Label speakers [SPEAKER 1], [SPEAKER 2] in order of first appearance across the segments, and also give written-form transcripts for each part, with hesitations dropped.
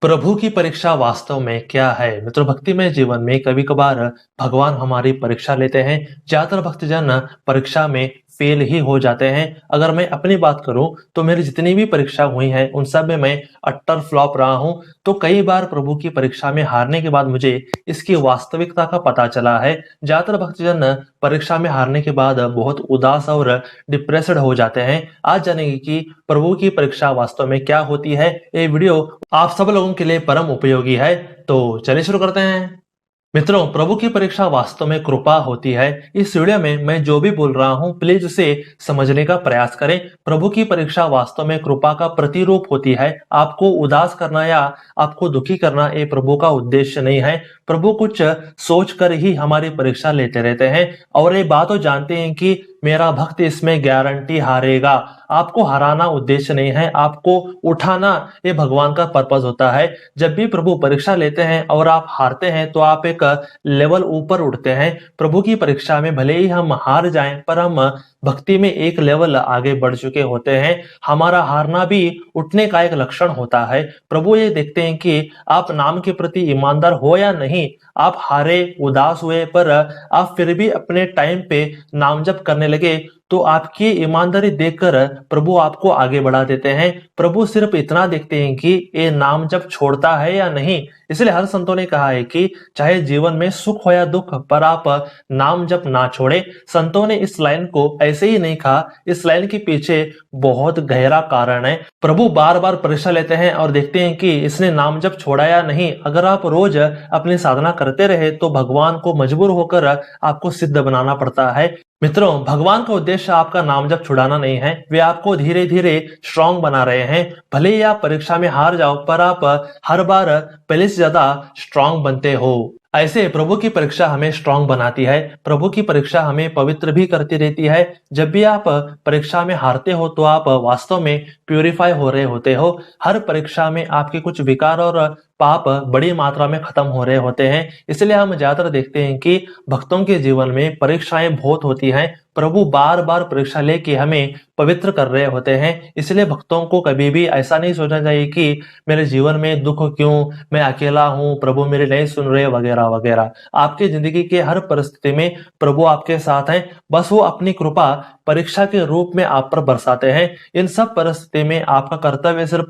[SPEAKER 1] प्रभु की परीक्षा वास्तव में क्या है? मित्रों, भक्तिमय जीवन में कभी कभार भगवान हमारी परीक्षा लेते हैं। ज्यादातर भक्तजन परीक्षा में फेल ही हो जाते हैं। अगर मैं अपनी बात करूं तो मेरी जितनी भी परीक्षा हुई है उन सब में मैं अट्टर फ्लॉप रहा हूं। तो कई बार प्रभु की परीक्षा में हारने के बाद मुझे इसकी वास्तविकता का पता चला है। ज्यादातर भक्तजन परीक्षा में हारने के बाद बहुत उदास और डिप्रेस्ड हो जाते हैं। आज जानेंगे कि प्रभु की परीक्षा वास्तव में क्या होती है। ये वीडियो आप सब लोगों के लिए परम उपयोगी है। तो चलिए शुरू करते हैं। मित्रों, प्रभु की परीक्षा वास्तव में कृपा होती है। इस वीडियो में मैं जो भी बोल रहा हूं प्लीज उसे समझने का प्रयास करें। प्रभु की परीक्षा वास्तव में कृपा का प्रतिरूप होती है। आपको उदास करना या आपको दुखी करना ये प्रभु का उद्देश्य नहीं है। प्रभु कुछ सोच कर ही हमारी परीक्षा लेते रहते हैं और ये बात तो जानते हैं कि मेरा भक्त इसमें गारंटी हारेगा। आपको हराना उद्देश्य नहीं है, आपको उठाना ये भगवान का पर्पज होता है। जब भी प्रभु परीक्षा लेते हैं और आप हारते हैं तो आप एक लेवल ऊपर उठते हैं। प्रभु की परीक्षा में भले ही हम हार जाएं पर हम भक्ति में एक लेवल आगे बढ़ चुके होते हैं। हमारा हारना भी उठने का एक लक्षण होता है। प्रभु ये देखते हैं कि आप नाम के प्रति ईमानदार हो या नहीं। आप हारे, उदास हुए पर आप फिर भी अपने टाइम पे नाम जप करने लगे तो आपकी ईमानदारी देखकर प्रभु आपको आगे बढ़ा देते हैं। प्रभु सिर्फ इतना देखते हैं कि ये नाम जप छोड़ता है या नहीं। इसलिए हर संतों ने कहा है कि चाहे जीवन में सुख हो या दुख पर आप नाम जप ना छोड़े। संतों ने इस लाइन को ऐसे ही नहीं कहा, इस लाइन के पीछे बहुत गहरा कारण है। प्रभु बार बार परीक्षा लेते हैं और देखते हैं कि इसने नाम जप छोड़ा या नहीं। अगर आप रोज अपनी साधना करते रहे तो भगवान को मजबूर होकर आपको सिद्ध बनाना पड़ता है। मित्रों, भगवान का उद्देश्य आपका नाम जप छुड़ाना नहीं है, वे आपको धीरे धीरे स्ट्रांग बना रहे हैं। भले ही आप परीक्षा में हार जाओ पर आप हर बार पहले से ज्यादा स्ट्रांग बनते हो। ऐसे प्रभु की परीक्षा हमें स्ट्रांग बनाती है। प्रभु की परीक्षा हमें पवित्र भी करती रहती है। जब भी आप परीक्षा में हारते हो तो आप वास्तव में प्यूरिफाई हो रहे होते हो। हर परीक्षा में आपके कुछ विकार और पाप बड़ी मात्रा में खत्म हो रहे होते हैं। इसलिए हम ज्यादातर देखते हैं कि भक्तों के जीवन में परीक्षाएं बहुत होती हैं। प्रभु बार बार परीक्षा लेके हमें पवित्र कर रहे होते हैं। इसलिए भक्तों को कभी भी ऐसा नहीं सोचना चाहिए कि मेरे जीवन में दुख क्यों, मैं अकेला हूं, प्रभु मेरे नहीं सुन रहे वगैरह वगैरह। आपकी जिंदगी के हर परिस्थिति में प्रभु आपके साथ हैं। बस वो अपनी कृपा परीक्षा के रूप में आप पर बरसाते हैं। इन सब परिस्थिति में आपका कर्तव्य सिर्फ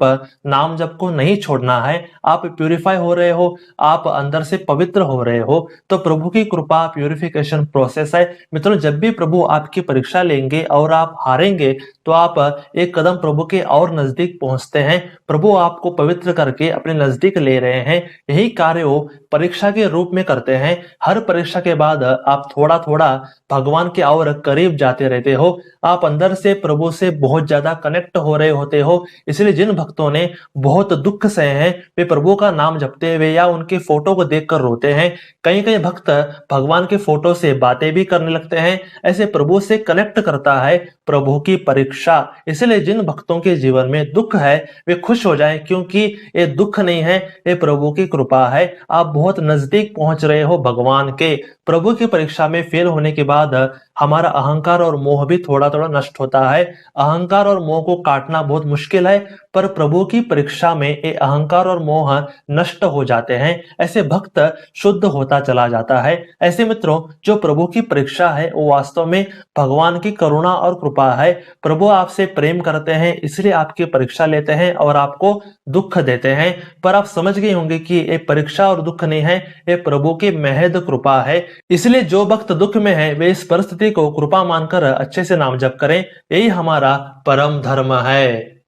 [SPEAKER 1] नाम जप को नहीं छोड़ना है। आप प्यूरिफाई हो रहे हो, आप अंदर से पवित्र हो रहे हो, तो प्रभु की कृपा प्यूरिफिकेशन प्रोसेस है। मित्रों, जब भी प्रभु आपकी परीक्षा लेंगे और आप हारेंगे तो आप एक कदम प्रभु के और नजदीक पहुंचते हैं। प्रभु आपको पवित्र करके अपने नजदीक ले रहे हैं। यही कार्य वो परीक्षा के रूप में करते हैं। हर परीक्षा के बाद आप थोड़ा थोड़ा भगवान के और करीब जाते रहते हो। आप अंदर से प्रभु से बहुत ज्यादा कनेक्ट हो रहे होते हो। इसलिए जिन भक्तों ने बहुत दुख सहे हैं वे प्रभु का नाम जपते हुए या उनके फोटो को देखकर रोते हैं। कई कई भक्त भगवान के फोटो से बातें भी करने लगते हैं। ऐसे प्रभु से कनेक्ट करता है प्रभु की परीक्षा। इसलिए जिन भक्तों के जीवन में दुख है वे खुश हो जाएं, क्योंकि ये दुख नहीं है, ये प्रभु की कृपा है। आप बहुत नजदीक पहुंच रहे हो भगवान के। प्रभु की परीक्षा में फेल होने के बाद हमारा अहंकार और मोह भी थोड़ा थोड़ा नष्ट होता है। अहंकार और मोह को काटना बहुत मुश्किल है पर प्रभु की परीक्षा में ये अहंकार और मोह नष्ट हो जाते हैं। ऐसे भक्त शुद्ध होता चला जाता है। ऐसे मित्रों, जो प्रभु की परीक्षा है वो वास्तव में भगवान की करुणा और कृपा है। प्रभु आपसे प्रेम करते हैं इसलिए आपकी परीक्षा लेते हैं और आपको दुख देते हैं। पर आप समझ गए होंगे कि ये परीक्षा और दुख नहीं है, ये प्रभु की महज कृपा है। इसलिए जो भक्त दुख में है वे इस परिस्थिति को कृपा मानकर अच्छे से नाम जप करें। यही हमारा परम धर्म है।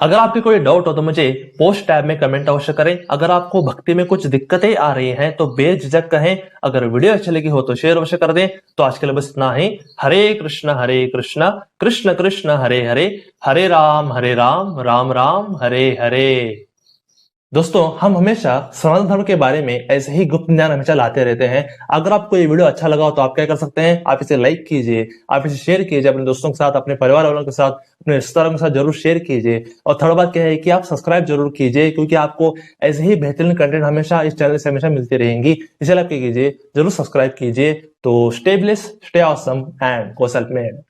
[SPEAKER 1] अगर आपकी कोई डाउट हो तो मुझे पोस्ट टैब में कमेंट अवश्य करें। अगर आपको भक्ति में कुछ दिक्कतें आ रही हैं तो बेझिझक कहें। अगर वीडियो अच्छी लगी हो तो शेयर अवश्य कर दें। तो आज के लिए बस इतना ही। हरे कृष्ण कृष्ण कृष्ण हरे हरे, हरे राम राम राम हरे हरे। दोस्तों, हम हमेशा सनातन धर्म के बारे में ऐसे ही गुप्त ज्ञान हमेशा लाते रहते हैं। अगर आपको ये वीडियो अच्छा लगा हो तो आप क्या कर सकते हैं, आप इसे लाइक कीजिए, आप इसे शेयर कीजिए अपने दोस्तों के साथ, अपने परिवार वालों के साथ, अपने रिश्तेदारों के साथ जरूर शेयर कीजिए। और थर्ड बात क्या है कि आप सब्सक्राइब जरूर कीजिए, क्योंकि आपको ऐसे ही बेहतरीन कंटेंट हमेशा इस चैनल से हमेशा मिलती रहेंगी। इसलिए आप क्या कीजिए, जरूर सब्सक्राइब कीजिए। तो stay blessed, stay awesome and go self made.